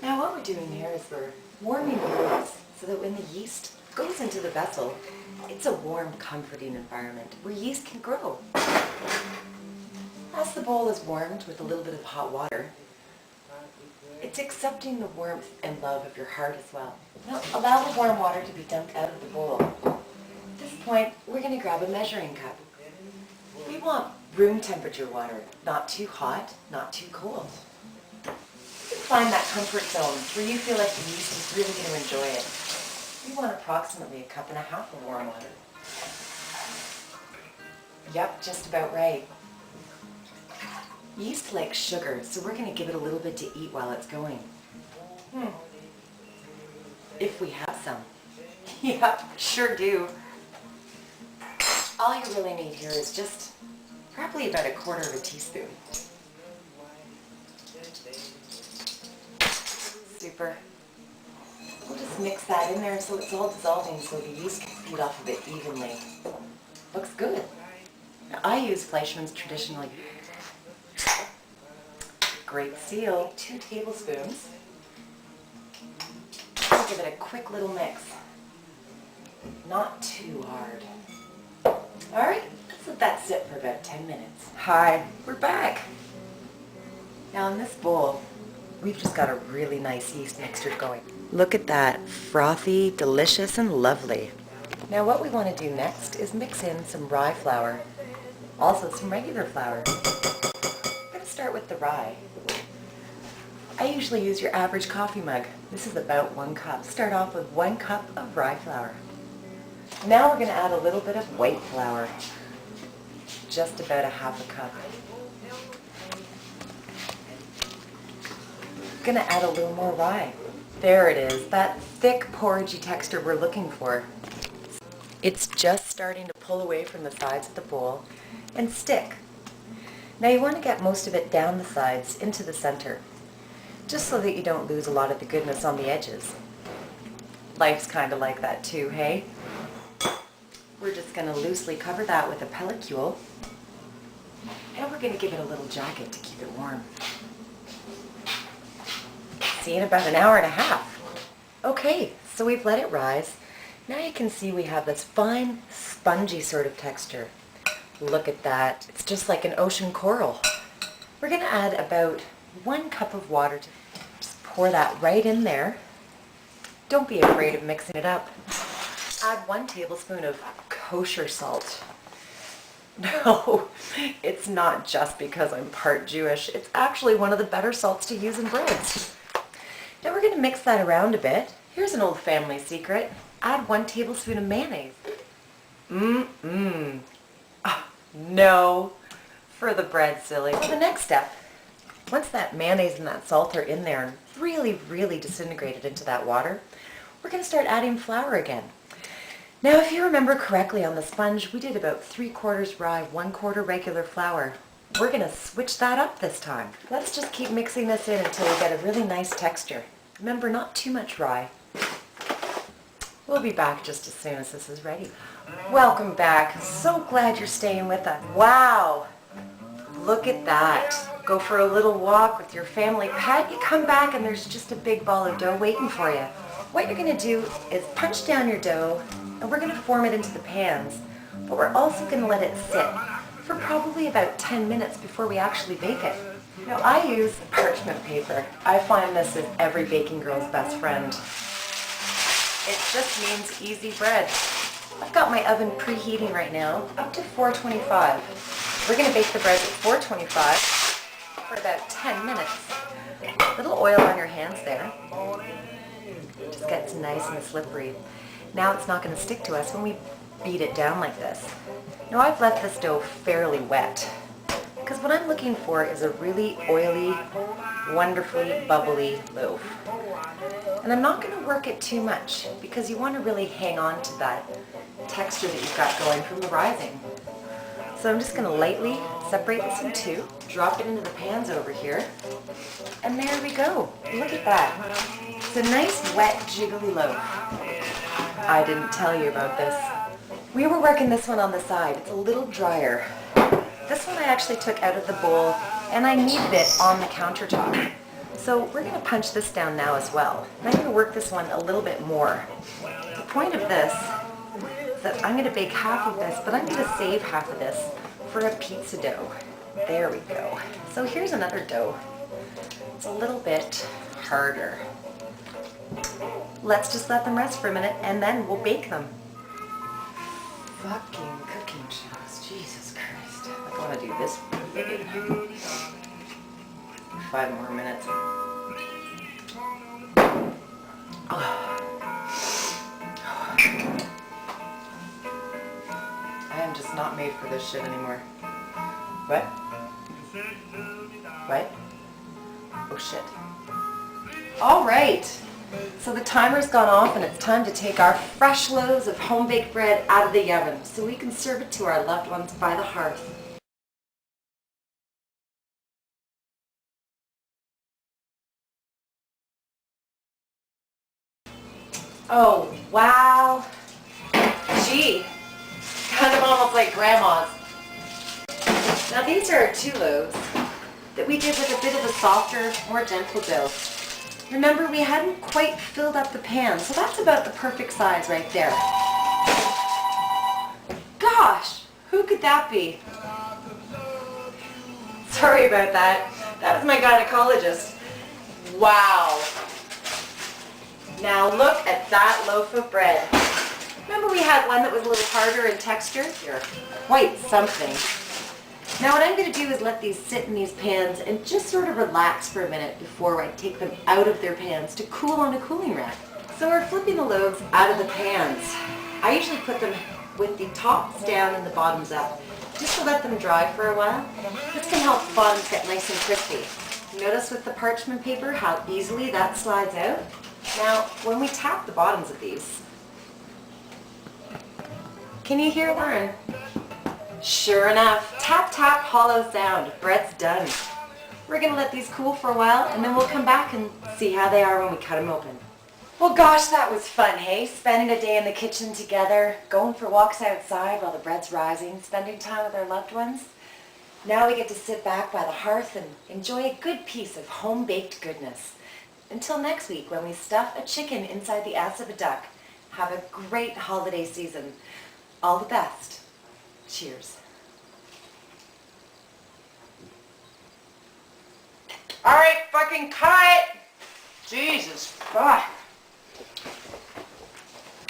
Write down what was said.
Now what we're doing here is we're warming the bowls so that when the yeast goes into the vessel, it's a warm, comforting environment where yeast can grow. As the bowl is warmed with a little bit of hot water, it's accepting the warmth and love of your heart as well. Now allow the warm water to be dumped out of the bowl. At this point, we're going to grab a measuring cup. We want room temperature water, not too hot, not too cold. Find that comfort zone where you feel like the yeast is really going to enjoy it. We want approximately 1.5 cups of warm water. Yep, just about right. Yeast likes sugar, so we're going to give it a little bit to eat while it's going. If we have some. Yep, sure do. All you really need here is just probably about 1/4 teaspoon. Super. We'll just mix that in there so it's all dissolving so the yeast can feed off of it evenly. Looks good. Now I use Fleischmann's traditionally Great Seal, 2 tablespoons. I'll give it a quick little mix. Not too hard. Alright, let's let that sit for about 10 minutes. Hi, we're back. Now in this bowl, we've just got a really nice yeast mixture going. Look at that, frothy, delicious, and lovely. Now what we want to do next is mix in some rye flour, also some regular flour. I'm going to start with the rye. I usually use your average coffee mug. This is about 1 cup. Start off with 1 cup of rye flour. Now we're going to add a little bit of white flour, just about 1/2 cup. Going to add a little more rye. There it is, that thick porridgey texture we're looking for. It's just starting to pull away from the sides of the bowl and stick. Now you want to get most of it down the sides into the center, just so that you don't lose a lot of the goodness on the edges. Life's kind of like that too, hey? We're just going to loosely cover that with a pellicule, and we're going to give it a little jacket to keep it warm. See, in about 1.5 hours. Okay, so we've let it rise. Now you can see we have this fine, spongy sort of texture. Look at that. It's just like an ocean coral. We're going to add about 1 cup of water. Just pour that right in there. Don't be afraid of mixing it up. Add 1 tablespoon of kosher salt. No, it's not just because I'm part Jewish. It's actually one of the better salts to use in breads. Now we're going to mix that around a bit. Here's an old family secret. Add 1 tablespoon of mayonnaise. No, for the bread, silly. So the next step, once that mayonnaise and that salt are in there and really disintegrated into that water, we're going to start adding flour again. Now if you remember correctly on the sponge, we did about 3/4 rye, 1/4 regular flour. We're going to switch that up this time. Let's just keep mixing this in until we get a really nice texture. Remember, not too much rye. We'll be back just as soon as this is ready. Welcome back. So glad you're staying with us. Wow! Look at that. Go for a little walk with your family pet. You come back and there's just a big ball of dough waiting for you. What you're going to do is punch down your dough, and we're going to form it into the pans. But we're also going to let it sit for probably about 10 minutes before we actually bake it. Now I use parchment paper. I find this is every baking girl's best friend. It just means easy bread. I've got my oven preheating right now, up to 425. We're going to bake the bread at 425 for about 10 minutes. A little oil on your hands there. Just gets nice and slippery. Now it's not going to stick to us when we beat it down like this. Now I've left this dough fairly wet, because what I'm looking for is a really oily, wonderfully bubbly loaf. And I'm not going to work it too much, because you want to really hang on to that texture that you've got going from the rising. So I'm just going to lightly separate this in 2, drop it into the pans over here, and there we go. Look at that. It's a nice, wet, jiggly loaf. I didn't tell you about this. We were working this one on the side. It's a little drier. This one I actually took out of the bowl, and I kneaded it on the countertop. So we're going to punch this down now as well. And I'm going to work this one a little bit more. The point of this is that I'm going to bake half of this, but I'm going to save half of this for a pizza dough. There we go. So here's another dough. It's a little bit harder. Let's just let them rest for a minute and then we'll bake them. Fucking cooking shows, Jesus Christ. I want to do this. 5 more minutes. I am just not made for this shit anymore. What? What? Oh shit. All right. So the timer's gone off and it's time to take our fresh loaves of home-baked bread out of the oven so we can serve it to our loved ones by the hearth. Oh, wow. Gee, kind of almost like grandma's. Now these are our 2 loaves that we did with a bit of a softer, more gentle dough. Remember, we hadn't quite filled up the pan, so that's about the perfect size right there. Gosh, who could that be? Sorry about that. That was my gynecologist. Wow. Now look at that loaf of bread. Remember we had one that was a little harder in texture? You're quite something. Now what I'm going to do is let these sit in these pans and just sort of relax for a minute before I take them out of their pans to cool on a cooling rack. So we're flipping the loaves out of the pans. I usually put them with the tops down and the bottoms up, just to let them dry for a while. This can help the bottoms get nice and crispy. Notice with the parchment paper how easily that slides out? Now, when we tap the bottoms of these, can you hear that? Sure enough, tap tap hollow sound, bread's done. We're going to let these cool for a while and then we'll come back and see how they are when we cut them open. Well gosh, that was fun, hey? Spending a day in the kitchen together, going for walks outside while the bread's rising, spending time with our loved ones. Now we get to sit back by the hearth and enjoy a good piece of home-baked goodness. Until next week when we stuff a chicken inside the ass of a duck. Have a great holiday season. All the best. Cheers. All right, fucking cut! Jesus, fuck.